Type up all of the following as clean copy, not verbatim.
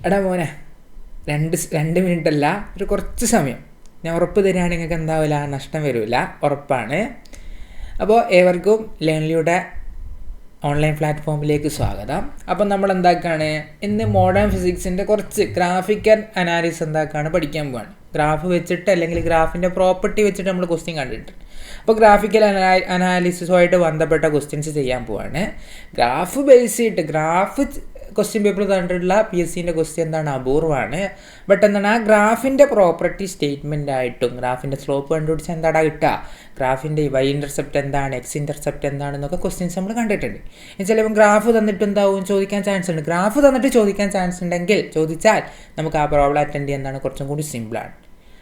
എടാ മോനെ, രണ്ട് മിനിറ്റ് അല്ല, ഒരു കുറച്ച് സമയം ഞാൻ ഉറപ്പ് തരികയാണെങ്കിൽ നിങ്ങൾക്ക് എന്താവില്ല, നഷ്ടം വരില്ല, ഉറപ്പാണ്. അപ്പോൾ ഏവർക്കും ലേൺലിയുടെ ഓൺലൈൻ പ്ലാറ്റ്ഫോമിലേക്ക് സ്വാഗതം. അപ്പം നമ്മൾ എന്താക്കാണ്, ഇന്ന് മോഡേൺ ഫിസിക്സിൻ്റെ കുറച്ച് ഗ്രാഫിക്കൽ അനാലിസിസ് എന്താക്കാണ് പഠിക്കാൻ പോവാണ്. ഗ്രാഫ് വെച്ചിട്ട് അല്ലെങ്കിൽ ഗ്രാഫിൻ്റെ പ്രോപ്പർട്ടി വെച്ചിട്ട് നമ്മൾ ക്വസ്റ്റ്യൻ കണ്ടിട്ട്, അപ്പോൾ ഗ്രാഫിക്കൽ അനാലിസിസുമായിട്ട് ബന്ധപ്പെട്ട ക്വസ്റ്റ്യൻസ് ചെയ്യാൻ പോവാണ്. ഗ്രാഫ് ബേസ് ചെയ്തിട്ട് ഗ്രാഫ് ക്വസ്റ്റ്യൻ പേപ്പർ തന്നിട്ടുള്ള PSCൻ്റെ ക്വസ്റ്റ്യൻ എന്താണ്, അപൂർവമാണ്. ബട്ട് എന്താണ്, ആ ഗ്രാഫിൻ്റെ പ്രോപ്പർട്ടി സ്റ്റേറ്റ്മെൻ്റ് ആയിട്ടും ഗ്രാഫിൻ്റെ സ്ലോപ്പ് കണ്ടുപിടിച്ചാൽ എന്താടാ കിട്ടുക, ഗ്രാഫിൻ്റെ Y ഇൻ്റർസെപ്റ്റ് എന്താണ്, X ഇൻ്റർസെപ്റ്റ് എന്താണെന്നൊക്കെ ക്വസ്റ്റ്യൻസ് നമ്മൾ കണ്ടിട്ടുണ്ട്. ചിലപ്പോൾ ഗ്രാഫ് തന്നിട്ട് എന്താവും ചോദിക്കാൻ ചാൻസ് ഉണ്ട്. ഗ്രാഫ് തന്നിട്ട് ചോദിക്കാൻ ചാൻസ് ഉണ്ടെങ്കിൽ ചോദിച്ചാൽ നമുക്ക് ആ പ്രോബ്ലം അറ്റൻഡ് ചെയ്യാൻ കുറച്ചും കൂടി സിമ്പിളാണ്.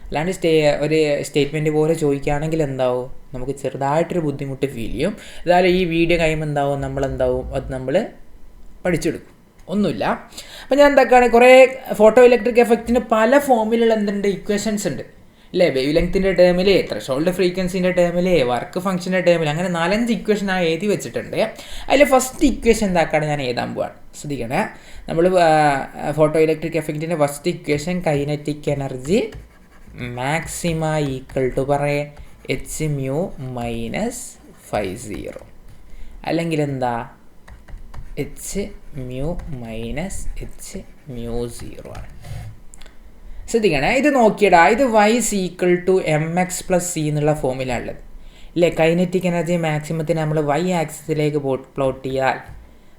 അല്ലാണ്ട് ഒരു സ്റ്റേറ്റ്മെൻറ്റ് പോലെ ചോദിക്കുകയാണെങ്കിൽ എന്താവും, നമുക്ക് ചെറുതായിട്ടൊരു ബുദ്ധിമുട്ട് ഫീൽ ചെയ്യും. അതായത് ഈ വീഡിയോ കഴിയുമ്പോൾ എന്താവും, അത് നമ്മൾ പഠിച്ചെടുക്കും, ഒന്നുമില്ല. അപ്പോൾ ഞാൻ എന്താക്കാണ്, കുറേ ഫോട്ടോ ഇലക്ട്രിക് എഫക്റ്റിന് പല ഫോമിലുള്ള എന്തുണ്ട്, ഇക്വേഷൻസ് ഉണ്ട് അല്ലേ. വേവ് ലെങ്ത്തിൻ്റെ ടേമിൽ, ത്രെഷോൾഡ് ഫ്രീക്വൻസിൻ്റെ ടേമിൽ, വർക്ക് ഫംഗ്ഷൻ്റെ ടേമിൽ, അങ്ങനെ 4-5 ഇക്വേഷൻ ആ എഴുതി വെച്ചിട്ടുണ്ട്. അതിൽ ഫസ്റ്റ് ഇക്വേഷൻ എന്താക്കാണ് ഞാൻ എഴുതാൻ പോവാണ്. ശ്രദ്ധിക്കണേ, നമ്മൾ ഫോട്ടോ ഇലക്ട്രിക് എഫക്റ്റിൻ്റെ first equation kinetic energy maxima equal to പറയേ h(mu - φ0) അല്ലെങ്കിൽ എന്താ h(mu - h(mu0) ആണ്. ശ്രദ്ധിക്കണേ, ഇത് നോക്കിയടാ, ഇത് y equal to mx + c എന്നുള്ള ഫോമിലുള്ളത് അല്ലേ. കൈനറ്റിക് എനർജി മാക്സിമത്തിന് നമ്മൾ y ആക്സിസിലേക്ക് പ്ലോട്ട് ചെയ്താൽ,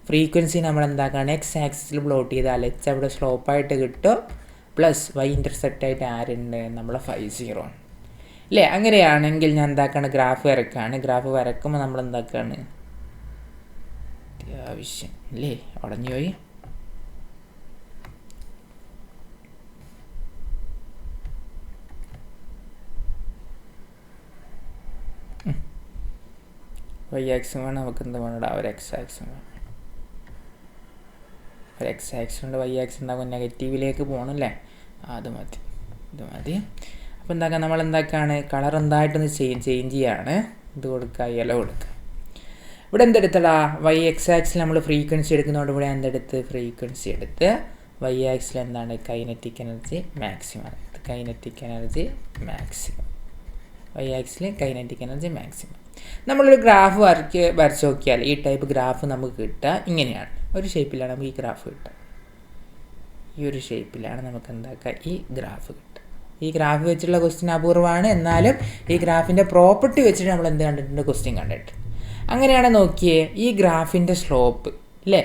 ഫ്രീക്വൻസി നമ്മൾ എന്താക്കാണ് x ആക്സിസിൽ പ്ലോട്ട് ചെയ്താൽ h അവിടെ സ്ലോപ്പായിട്ട് കിട്ടും, പ്ലസ് y ഇൻ്റർസെപ്റ്റായിട്ട് ആരുണ്ട്, നമ്മളെ φ0 ആണ് അല്ലേ. അങ്ങനെയാണെങ്കിൽ ഞാൻ എന്താക്കാണ്, ഗ്രാഫ് വരക്കാണ്. ഗ്രാഫ് വരക്കുമ്പോൾ നമ്മൾ എന്താക്കാണ്, അത്യാവശ്യം അല്ലേ, ഉടഞ്ഞു പോയി. y ആക്സിസ് വേണം, നമുക്ക് എന്താ വേണം, ഒരു x ആക്സിസ് വേണം. ഒരു x ആക്സിസ് കൊണ്ട് y ആക്സിസ് ഉണ്ടാകുമ്പോൾ നെഗറ്റീവിലേക്ക് പോകണമല്ലേ, അത് മതി, ഇത് മതി. അപ്പോൾ എന്താക്കാം, നമ്മൾ എന്താക്കാണ്, കളർ എന്തായിട്ടൊന്ന് ചേഞ്ച് ചെയ്യാണ്. ഇത് കൊടുക്കുക, യെല്ലോ കൊടുക്കുക. ഇവിടെ എന്തെടുത്തടാ, y x ആക്സിൽ നമ്മൾ ഫ്രീക്വൻസി എടുക്കുന്നതുകൊണ്ട് ഇവിടെ എന്തെടുത്ത്, ഫ്രീക്വൻസി എടുത്ത്. y ആക്സിൽ എന്താണ്, kinetic energy maximum. Kinetic energy maximum, y axis kinetic energy maximum. നമ്മളൊരു ഗ്രാഫ് വരച്ച് നോക്കിയാൽ ഈ ടൈപ്പ് ഗ്രാഫ് നമുക്ക് കിട്ടുക ഇങ്ങനെയാണ്. ഒരു ഷേപ്പിലാണ് നമുക്ക് ഈ ഗ്രാഫ് കിട്ടുക. ഈ ഒരു ഷേപ്പിലാണ് നമുക്ക് എന്താക്കുക, ഈ ഗ്രാഫ് കിട്ടുക. ഈ ഗ്രാഫ് വെച്ചുള്ള ക്വസ്റ്റ്യൻ അപൂർവമാണ്, എന്നാലും ഈ ഗ്രാഫിൻ്റെ പ്രോപ്പർട്ടി വെച്ചിട്ട് നമ്മൾ എന്ത് കണ്ടിട്ടുണ്ട്, ക്വസ്റ്റ്യൻ കണ്ടിട്ടുണ്ട്. അങ്ങനെയാണ് നോക്കിയേ, ഈ ഗ്രാഫിൻ്റെ സ്ലോപ്പ് അല്ലേ,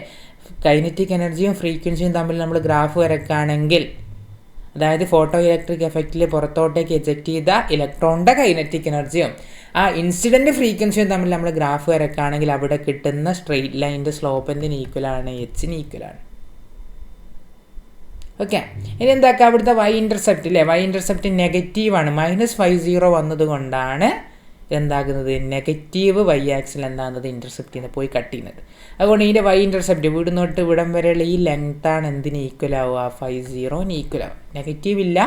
കൈനറ്റിക് എനർജിയും ഫ്രീക്വൻസിയും തമ്മിൽ നമ്മൾ ഗ്രാഫ് വരക്കുകയാണെങ്കിൽ, അതായത് ഫോട്ടോ ഇലക്ട്രിക് എഫക്റ്റിൽ പുറത്തോട്ടേക്ക് എജക്റ്റ് ചെയ്ത ഇലക്ട്രോണിൻ്റെ കൈനറ്റിക് എനർജിയും ആ ഇൻസിഡൻറ്റ് ഫ്രീക്വൻസിയും തമ്മിൽ നമ്മൾ ഗ്രാഫ് വരക്കുകയാണെങ്കിൽ അവിടെ കിട്ടുന്ന സ്ട്രെയിറ്റ് ലൈനിൻ്റെ സ്ലോപ്പ് എന്തിന് ഈക്വലാണ്, h-ന് ഈക്വലാണ്. ഓക്കെ, ഇനി എന്താക്കുക, അവിടുത്തെ y ഇൻ്റർസെപ്റ്റ് അല്ലേ, y ഇൻ്റർസെപ്റ്റ് നെഗറ്റീവാണ്, -φ0 വന്നതുകൊണ്ടാണ് എന്താകുന്നത്, നെഗറ്റീവ് y ആക്സിൽ എന്താകുന്നത്, ഇൻ്റർസെപ്റ്റ് ചെയ്യുന്നത് പോയി കട്ട് ചെയ്യുന്നത്. അതുകൊണ്ട് ഇതിൻ്റെ y ഇൻ്റർസെപ്റ്റ് ഇവിടുന്നോട്ട് ഇവിടം വരെയുള്ള ഈ ലെങ്ത്താണ് എന്തിന് ഈക്വൽ ആവുക, φ0ന് ഈക്വൽ ആവും. നെഗറ്റീവ് ഇല്ല,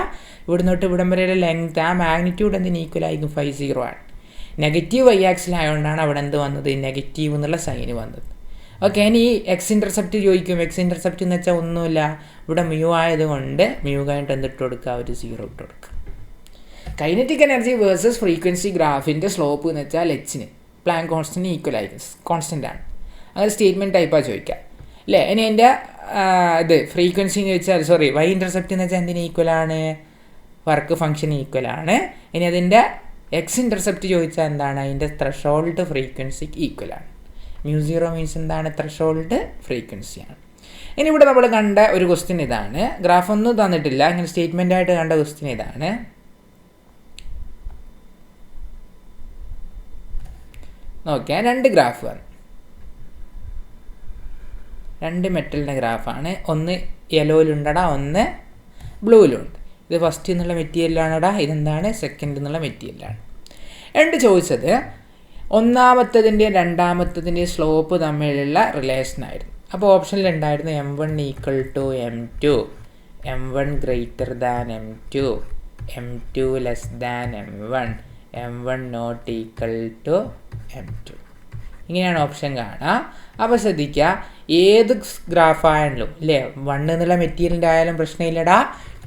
ഇവിടുന്നോട്ട് ഇവിടം വരെയുള്ള ലെങ്ത്, ആ മാഗ്നിറ്റ്യൂഡ് എന്തിന് ഈക്വൽ ആയിരിക്കും, φ0 ആണ്. നെഗറ്റീവ് y ആക്സിലായതുകൊണ്ടാണ് അവിടെ എന്ത് വന്നത്, നെഗറ്റീവ് എന്നുള്ള സൈന് വന്നത്. ഓക്കെ, ഇനി ഈ എക്സ് ഇൻ്റർസെപ്റ്റ് ചോദിക്കും. എക്സ് ഇൻ്റർസെപ്റ്റ് എന്ന് വെച്ചാൽ ഒന്നുമില്ല, ഇവിടെ mu ആയതുകൊണ്ട് mu കഴിഞ്ഞിട്ട് എന്തിട്ട് കൊടുക്കുക, ഒരു 0 ഇട്ട് കൊടുക്കുക. കൈനറ്റിക് എനർജി വേഴ്സസ് ഫ്രീക്വൻസി ഗ്രാഫിൻ്റെ സ്ലോപ്പ് എന്ന് വെച്ചാൽ h-ന് പ്ലാങ്ക് കോൺസ്റ്റൻറ്റ് ഈക്വൽ ആയിരിക്കും, കോൺസ്റ്റൻ്റ് ആണ്. അങ്ങനെ സ്റ്റേറ്റ്മെൻറ്റ് ടൈപ്പാണ് ചോദിക്കുക അല്ലേ. ഇനി എൻ്റെ ഇത് ഫ്രീക്വൻസി എന്ന് വെച്ചാൽ y ഇൻ്റർസെപ്റ്റ് എന്ന് വെച്ചാൽ എന്തിന് ഈക്വലാണ്, വർക്ക് ഫംഗ്ഷൻ ഈക്വലാണ്. ഇനി അതിൻ്റെ എക്സ് ഇൻ്റർസെപ്റ്റ് ചോദിച്ചാൽ എന്താണ്, അതിൻ്റെ ത്രെഷോൾഡ് ഫ്രീക്വൻസിക്ക് ഈക്വലാണ്. μ0 മീൻസ് എന്താണ്, ത്രെഷോൾഡ് ഫ്രീക്വൻസിയാണ്. ഇനി ഇവിടെ നമ്മൾ കണ്ട ഒരു ക്വസ്റ്റ്യൻ ഇതാണ്, ഗ്രാഫ് ഒന്നും തന്നിട്ടില്ല, ഇങ്ങനെ സ്റ്റേറ്റ്മെൻ്റ് ആയിട്ട് കണ്ട ക്വസ്റ്റ്യൻ ഇതാണ്. നോക്കിയാൽ 2 ഗ്രാഫ് വന്നു, 2 മെറ്റലിൻ്റെ ഗ്രാഫാണ്. ഒന്ന് യെല്ലോയിലുണ്ടടാ, ഒന്ന് ബ്ലൂയിലുണ്ട്. ഇത് ഫസ്റ്റ് എന്നുള്ള മെറ്റീരിയലാണടാ, ഇതെന്താണ്, സെക്കൻഡ് എന്നുള്ള മെറ്റീരിയലാണ്. ചോദിച്ചത് ഒന്നാമത്തതിൻ്റെയും രണ്ടാമത്തതിൻ്റെയും സ്ലോപ്പ് തമ്മിലുള്ള റിലേഷനായിരുന്നു. അപ്പോൾ ഓപ്ഷനിൽ ഉണ്ടായിരുന്നു m1 equal to m2, m1 greater than m2, m2 less than m1, m1 not equal to m2. ഇങ്ങനെയാണ് ഓപ്ഷൻ കാണുക. അപ്പോൾ ശ്രദ്ധിക്കുക, ഏത് ഗ്രാഫായാലും അല്ലേ, 1 എന്നുള്ള മെറ്റീരിയലിൻ്റെ ആയാലും പ്രശ്നമില്ലടാ,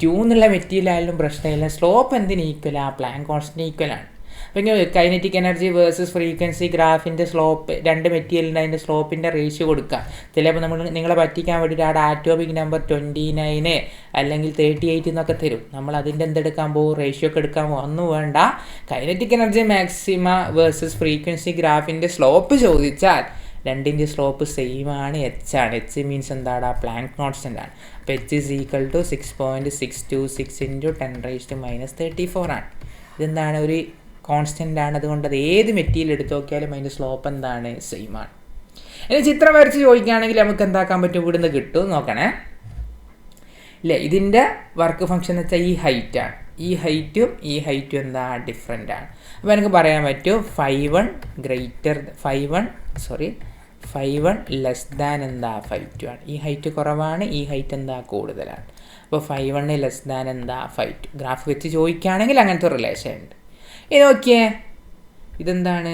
2 എന്നുള്ള മെറ്റീരിയൽ ആയാലും പ്രശ്നമില്ല. സ്ലോപ്പ് എന്തിന് ഈക്വലാണ്? പ്ലാങ്ക് കോൺസ്റ്റന്റ് ഈക്വലാണ്. അപ്പോൾ ഇങ്ങനെ കൈനറ്റിക് എനർജി വേഴ്സസ് ഫ്രീക്വൻസി ഗ്രാഫിൻ്റെ സ്ലോപ്പ്, രണ്ട് മെറ്റീരിയലിൻ്റെ അതിൻ്റെ സ്ലോപ്പിൻ്റെ റേഷ്യോ കൊടുക്കുക. ചിലപ്പോൾ നിങ്ങളെ പറ്റിക്കാൻ വേണ്ടിയിട്ട് അവിടെ ആറ്റോമിക് നമ്പർ 29 അല്ലെങ്കിൽ 38 എന്നൊക്കെ തരും. നമ്മൾ അതിൻ്റെ എന്തെടുക്കാൻ പോകും? റേഷ്യോ ഒക്കെ എടുക്കാൻ പോകും. ഒന്നും വേണ്ട. Kinetic energy maxima versus frequency ഗ്രാഫിൻ്റെ സ്ലോപ്പ് ചോദിച്ചാൽ രണ്ടിൻ്റെ സ്ലോപ്പ് സെയിം ആണ്, എച്ച് ആണ്. എച്ച് മീൻസ് എന്താണ്? പ്ലാങ്ക് കോൺസ്റ്റൻ്റ് ആണ്. അപ്പോൾ h is equal to 6.626 into 10⁻⁻34 ആണ്. ഇതെന്താണ്? ഒരു കോൺസ്റ്റൻ്റ് ആണ്. അതുകൊണ്ട് അത് ഏത് മെറ്റീരിയൽ എടുത്ത് നോക്കിയാലും അതിൻ്റെ സ്ലോപ്പ് എന്താണ്? സെയിം ആണ്. ഇനി ചിത്രം വരച്ച് ചോദിക്കുകയാണെങ്കിൽ നമുക്ക് എന്താക്കാൻ പറ്റും? ഇവിടുന്ന് കിട്ടും. നോക്കണേ ഇല്ലേ, ഇതിൻ്റെ വർക്ക് ഫംഗ്ഷൻ എന്ന് വെച്ചാൽ ഈ ഹൈറ്റാണ്. ഈ ഹൈറ്റും എന്താ? ഡിഫറെൻ്റ് ആണ്. അപ്പോൾ എനിക്ക് പറയാൻ പറ്റും 5 1 ലെസ് ദാൻ എന്താ? 5 2 ആണ്. ഈ ഹൈറ്റ് കുറവാണ്, ഈ ഹൈറ്റ് എന്താ? കൂടുതലാണ്. അപ്പോൾ 5 1 ലെസ് ദാൻ എന്താ? 5 2. ഗ്രാഫ് വെച്ച് ചോദിക്കുകയാണെങ്കിൽ അങ്ങനത്തെ റിലേഷൻ ഉണ്ട്. ഇത് നോക്കിയേ, ഇതെന്താണ്?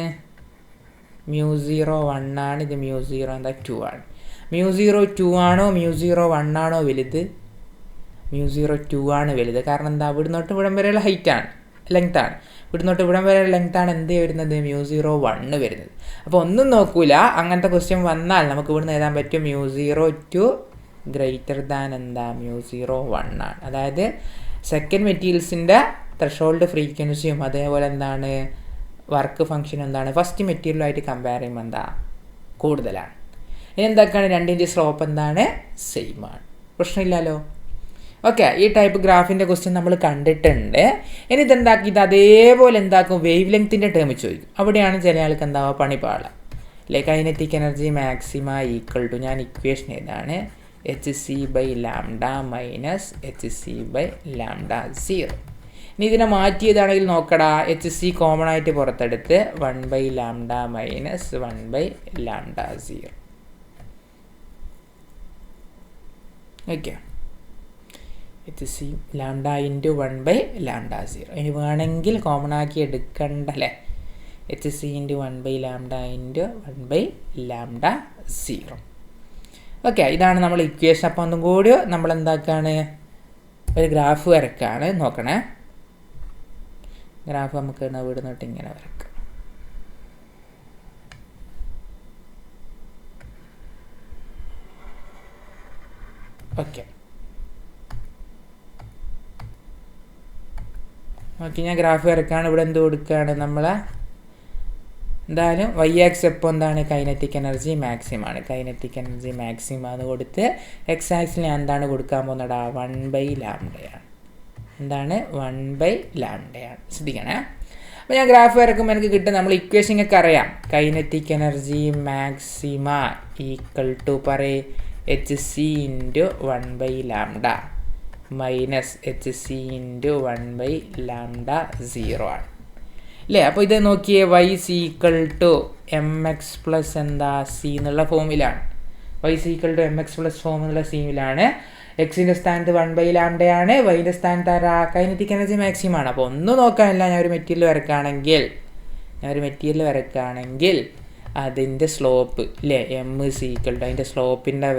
μ0 1 ആണ്, ഇത് μ0 എന്താ? 2 ആണ്. μ0 2 ആണോ μ0 1 ആണോ വലുത്? μ0 2 ആണ് വലുത്. കാരണം എന്താ? ഇവിടുന്നോട്ട് ഇവിടം വരെയുള്ള ഹൈറ്റാണ്, ലെങ്ത്താണ്. ഇവിടുന്നോട്ട് ഇവിടം വരെ ലെങ്ത്താണ് എന്ത് വരുന്നത്? μ0 1 വരുന്നത്. അപ്പോൾ ഒന്നും നോക്കൂല, അങ്ങനത്തെ ക്വസ്റ്റ്യൻ വന്നാൽ നമുക്ക് ഇവിടുന്ന് എഴുതാൻ പറ്റും μ0 2 ഗ്രേറ്റർ ദാൻ എന്താ? μ0 1 ആണ്. അതായത് സെക്കൻഡ് മെറ്റീരിയൽസിൻ്റെ ത്രെഷോൾഡ് ഫ്രീക്വൻസിയും അതേപോലെ എന്താണ് വർക്ക് ഫംഗ്ഷനും എന്താണ് ഫസ്റ്റ് മെറ്റീരിയലുമായിട്ട് കമ്പയർ ചെയ്യുമ്പോൾ എന്താ? കൂടുതലാണ്. ഇനി എന്തൊക്കെയാണ്? രണ്ടിൻ്റെ സ്ലോപ്പ് എന്താണ്? സെയിം ആണ്. പ്രശ്നമില്ലല്ലോ. ഓക്കെ, ഈ ടൈപ്പ് ഗ്രാഫിൻ്റെ ക്വസ്റ്റ്യൻ നമ്മൾ കണ്ടിട്ടുണ്ട്. ഇനി ഇതെന്താക്കി, ഇത് അതേപോലെ എന്താക്കും? വേവ് ലെങ്ത്തിൻ്റെ ടേം ചോദിക്കും. അവിടെയാണ് ചില ആൾക്ക് എന്താവുക? പണിപാള. അല്ലെ, kinetic energy maxima equal to, ഞാൻ ഇക്വേഷൻ ഏതാണ്? hc/λ-hc/λ0. ഇനി ഇതിനെ മാറ്റിയതാണെങ്കിൽ നോക്കടാ, hc കോമൺ ആയിട്ട് പുറത്തെടുത്ത് 1/λ-1/λ0. Okay, hc λ into 1/λ0. ഇനി വേണമെങ്കിൽ കോമൺ ആക്കി എടുക്കണ്ടല്ലേ, hc ഇൻറ്റു 1/λ ഇൻറ്റു 1/λ0. ഓക്കെ, ഇതാണ് നമ്മൾ ഇക്വേഷൻ. അപ്പോൾ ഒന്നും കൂടി നമ്മൾ എന്താക്കാണ്? ഒരു ഗ്രാഫ് വരക്കാണ്. നോക്കണേ, ഗ്രാഫ് നമുക്ക് ഇവിടുന്നിട്ട് ഇങ്ങനെ വരക്കാം. ഓക്കെ, ഞാൻ ഗ്രാഫ് വരക്കാണ്. ഇവിടെ എന്ത് കൊടുക്കുകയാണ്? നമ്മൾ എന്തായാലും y ആക്സിസ് എപ്പോൾ എന്താണ്? കൈനറ്റിക് എനർജി മാക്സിമം ആണ്. കൈനറ്റിക് എനർജി മാക്സിമം എന്ന് കൊടുത്ത് x ആക്സിസിൽ ഞാൻ എന്താണ് കൊടുക്കാൻ പോകുന്നത്? 1/λ ആണ്. എന്താണ്? 1/λ ആണ്. ശ്രദ്ധിക്കണേ. അപ്പോൾ ഞാൻ ഗ്രാഫ് വരക്കുമ്പോൾ എനിക്ക് കിട്ടും, നമ്മൾ ഇക്വേഷൻ ഒക്കെ അറിയാം. Kinetic energy maxima equal to പറയ് hc into 1/λ minus hc into 1/λ0 ആണ് അല്ലേ. അപ്പോൾ ഇത് നോക്കിയേ, y equal to mx plus എന്താ? c എന്നുള്ള ഫോമിലാണ്. y equal to mx plus form എന്നുള്ള സീമിലാണ്. എക്സിൻ്റെ സ്ഥാനത്ത് 1/λ ആണ്, വൈൻ്റെ സ്ഥാനത്ത് ആരാ? കൈനറ്റിക് എനർജി മാക്സിമം ആണ്. അപ്പോൾ ഒന്നും നോക്കാനില്ല, ഞാൻ ഒരു മെറ്റീരിയൽ വരക്കുകയാണെങ്കിൽ അതിൻ്റെ സ്ലോപ്പ് അല്ലേ, m ഈക്വൽ ടു അതിൻ്റെ സ്ലോപ്പിൻ്റെ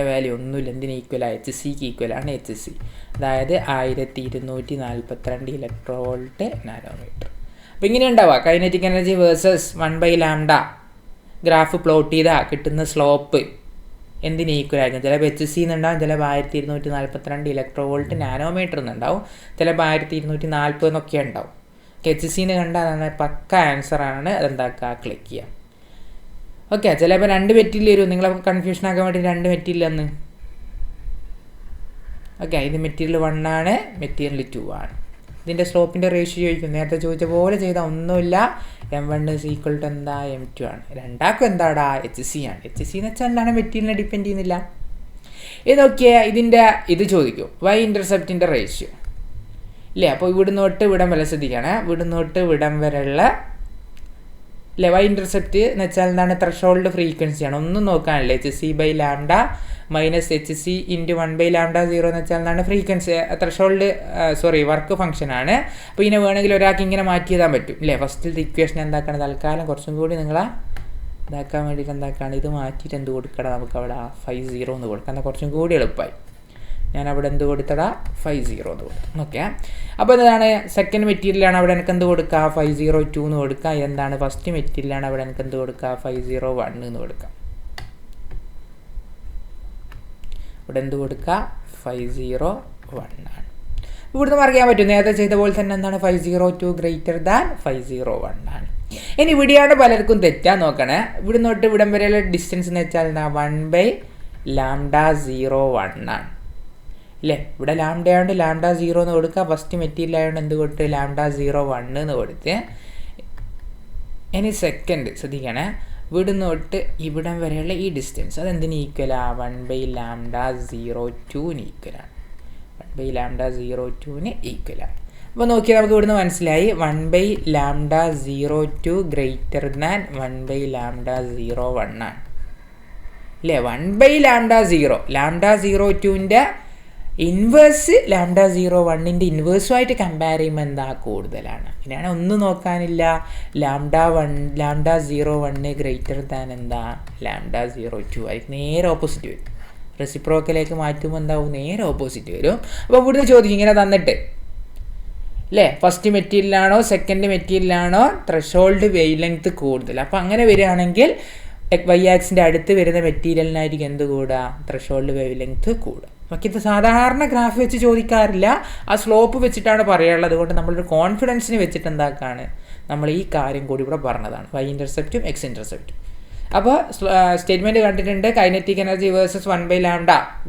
വാല്യൂ ഒന്നുമില്ല. എന്തിന് ഈക്വലാണ്? hcക്ക് ഈക്വലാണ്. hc അതായത് 1242 ഇലക്ട്രോവോൾട്ട് നാനോമീറ്റർ. അപ്പോൾ ഇങ്ങനെ ഉണ്ടാവുക kinetic energy versus 1/λ graph plot ചെയ്താൽ കിട്ടുന്ന സ്ലോപ്പ് എന്തിന് ഈക്വൽ ആയിരിക്കും? ചിലപ്പോൾ hc എന്നുണ്ടാവും, ചിലപ്പോൾ 1242 ഇലക്ട്രോവോൾട്ട് നാനോമീറ്റർ എന്നുണ്ടാവും, ചിലപ്പോൾ 1240 എന്നൊക്കെ ഉണ്ടാവും. hc എന്ന് കണ്ടാൽ അതാണ് പക്ക ആൻസറാണ്. അതെന്താക്കുക? ക്ലിക്ക് ചെയ്യാം. ഓക്കെ, ചിലപ്പോൾ 2 മെറ്റീരിയൽ വരും. നിങ്ങളെ കൺഫ്യൂഷൻ ആക്കാൻ വേണ്ടി 2 മെറ്റീരിയൽ അന്ന്. ഓക്കെ, ഇത് മെറ്റീരിയൽ 1 ആണ്, മെറ്റീരിയൽ 2 ആണ്. ഇതിൻ്റെ സ്ലോപ്പിൻ്റെ റേഷ്യോ ചോദിക്കും. നേരത്തെ ചോദിച്ച പോലെ ചെയ്താൽ ഒന്നുമില്ല. m1 ഈസ് ഈക്വൽ ടു എന്താ? m2 ആണ്. രണ്ടാക്കും എന്താടാ? hc ആണ്. hc എന്ന് വെച്ചാൽ എന്താണ്? മെറ്റീരിയലിനെ ഡിപ്പെൻഡ് ചെയ്യുന്നില്ല. ഇത് നോക്കിയാൽ ഇത് ചോദിക്കും, y ഇൻ്റർസെപ്റ്റിൻ്റെ റേഷ്യോ ഇല്ലേ. അപ്പോൾ ഇവിടുന്ന് തൊട്ട് ഇവിടം വരെ ശ്രദ്ധിക്കണം. ഇവിടുന്ന് തൊട്ട് ഇവിടം വരെയുള്ള y ഇൻ്റർസെപ്റ്റ് എന്ന് വെച്ചാൽ എന്താണ്? ത്രെഷോൾഡ് ഫ്രീക്വൻസിയാണ്. ഒന്നും നോക്കാനില്ല. hc/λ -hc ഇൻറ്റു 1/λ0 എന്ന് വെച്ചാൽ എന്താണ്? ഫ്രീക്വൻസി ത്രെഷോൾഡ് വർക്ക് ഫംഗ്ഷനാണ്. അപ്പോൾ ഇതിനെ വേണമെങ്കിൽ ഒരാൾക്ക് ഇങ്ങനെ മാറ്റി എഴുതാൻ പറ്റും അല്ലേ? ഫസ്റ്റിലത്തെ ഇക്വേഷൻ എന്താക്കാണ്? തൽക്കാലം കുറച്ചും കൂടി നിങ്ങളെ ഇതാക്കാൻ വേണ്ടിയിട്ട് എന്താക്കാണ്? ഇത് മാറ്റിയിട്ട് എന്ത് കൊടുക്കണം? നമുക്ക് അവിടെ 50 എന്ന് കൊടുക്കാം. എന്നാൽ കുറച്ചും കൂടി എളുപ്പമായി. ഞാൻ അവിടെ എന്ത് കൊടുത്തടാ? 50 എന്ന് കൊടുത്തു. ഓക്കെ. അപ്പോൾ എന്താണ്? സെക്കൻഡ് മെറ്റീരിയലാണ് അവിടെ എനിക്ക് എന്ത് കൊടുക്കുക? 502 എന്ന് കൊടുക്കുക. എന്താണ്? ഫസ്റ്റ് മെറ്റീരിയലാണ് അവിടെ എനിക്ക് എന്ത് കൊടുക്കുക? 501 എന്ന് കൊടുക്കാം. ഇവിടെ എന്ത് കൊടുക്കുക? 501 ആണ്. ഇവിടുന്ന് പറയാൻ പറ്റും നേരത്തെ ചെയ്ത പോലെ തന്നെ എന്താണ്? 502 ഗ്രേറ്റർ ദാൻ 501 ആണ്. ഇനി ഇവിടെയാണ് പലർക്കും തെറ്റാൻ നോക്കണേ. ഇവിടെ തൊട്ട് ഇവിടം വരെയുള്ള ഡിസ്റ്റൻസ് എന്ന് വെച്ചാൽ എന്താ? 1/λ01 ആണ് അല്ലേ? ഇവിടെ ലാംഡയാണ്ട് λ0 എന്ന് കൊടുക്കുക. ഫസ്റ്റ് മെറ്റീരിയൽ ആയതുകൊണ്ട് എന്ത് കൊടുത്ത്? λ01 എന്ന് കൊടുത്ത്. ഇനി സെക്കൻഡ് ശ്രദ്ധിക്കണേ. ഇവിടുന്ന് തൊട്ട് ഇവിടം വരെയുള്ള ഈ ഡിസ്റ്റൻസ് അതെന്തിന് ഈക്വലാണ്? 1/λ02 ഈക്വലാണ്. 1/λ02 ഈക്വലാണ്. അപ്പോൾ നോക്കിയാൽ നമുക്ക് ഇവിടുന്ന് മനസ്സിലായി 1/λ02 ഗ്രേറ്റർ ദാൻ 1/λ01 ആണ് അല്ലേ? 1/λ0 λ02ൻ്റെ ഇൻവേഴ്സ് λ01ൻ്റെ ഇൻവേഴ്സുമായിട്ട് കമ്പയർ ചെയ്യുമ്പോൾ എന്താ? കൂടുതലാണ്. ഇനിയാണ് ഒന്നും നോക്കാനില്ല. λ01 ഗ്രേറ്റർ ദാൻ എന്താ? λ02 ആയിരിക്കും. നേരെ ഓപ്പോസിറ്റ് വരും. റെസിപ്രോക്കലേക്ക് മാറ്റുമ്പോൾ എന്താവും? നേരെ ഓപ്പോസിറ്റ് വരും. അപ്പോൾ ഇവിടുന്ന് ചോദിക്കും ഇങ്ങനെ തന്നിട്ട് അല്ലേ? ഫസ്റ്റ് മെറ്റീരിയലാണോ സെക്കൻഡ് മെറ്റീരിയലാണോ ത്രെഷോൾഡ് വേവ് ലെങ്ത് കൂടുതൽ? അപ്പോൾ അങ്ങനെ വരികയാണെങ്കിൽ വൈ ആക്സിൻ്റെ അടുത്ത് വരുന്ന മെറ്റീരിയലിനായിരിക്കും എന്ത് കൂടുക? ത്രെഷോൾഡ് വേവ് ലെങ്ത് കൂടുക. പക്ഷേ ഇത് സാധാരണ ഗ്രാഫ് വെച്ച് ചോദിക്കാറില്ല. ആ സ്ലോപ്പ് വെച്ചിട്ടാണ് പറയാനുള്ളത്. അതുകൊണ്ട് നമ്മളൊരു കോൺഫിഡൻസിന് വെച്ചിട്ട് എന്താക്കാണ് നമ്മൾ ഈ കാര്യം കൂടി ഇവിടെ പറഞ്ഞതാണ്. വൈ ഇൻ്റർസെപ്റ്റും എക്സ് ഇൻ്റർസെപ്റ്റും. അപ്പോൾ സ്റ്റേറ്റ്മെൻറ്റ് കണ്ടിട്ടുണ്ട്. Kinetic energy versus 1/λ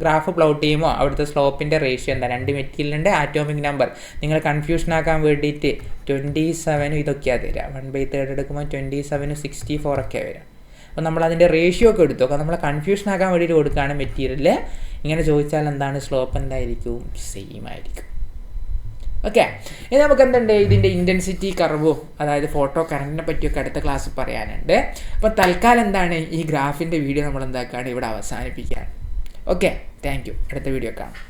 graph plot ചെയ്യുമ്പോൾ അവിടുത്തെ സ്ലോപ്പിൻ്റെ റേഷ്യോ എന്താ? രണ്ട് മെറ്റീരിയലിൻ്റെ ആറ്റോമിക് നമ്പർ നിങ്ങൾ കൺഫ്യൂഷൻ ആക്കാൻ വേണ്ടിയിട്ട് 27 ഇതൊക്കെയാണ് തരിക. 1/3 എടുക്കുമ്പോൾ 27 64 ഒക്കെ വരിക. അപ്പോൾ നമ്മളതിൻ്റെ റേഷ്യോ ഒക്കെ എടുത്തു. അപ്പോൾ നമ്മളെ കൺഫ്യൂഷൻ ആക്കാൻ വേണ്ടിയിട്ട് കൊടുക്കുകയാണ് മെറ്റീരിയൽ. ഇങ്ങനെ ചോദിച്ചാൽ എന്താണ്? സ്ലോപ്പ് എന്തായിരിക്കും? സെയിം ആയിരിക്കും. ഓക്കെ. ഇനി നമുക്ക് എന്തുണ്ട്? ഇതിൻ്റെ ഇൻറ്റൻസിറ്റി കർവും അതായത് ഫോട്ടോ കറണ്ടിനെ പറ്റിയൊക്കെ അടുത്ത ക്ലാസ് പറയാനുണ്ട്. അപ്പോൾ തൽക്കാലം എന്താണ്? ഈ ഗ്രാഫിൻ്റെ വീഡിയോ നമ്മൾ എന്താക്കുകയാണ്? ഇവിടെ അവസാനിപ്പിക്കുകയാണ്. ഓക്കെ. Thank you. അടുത്ത വീഡിയോ കാണാം.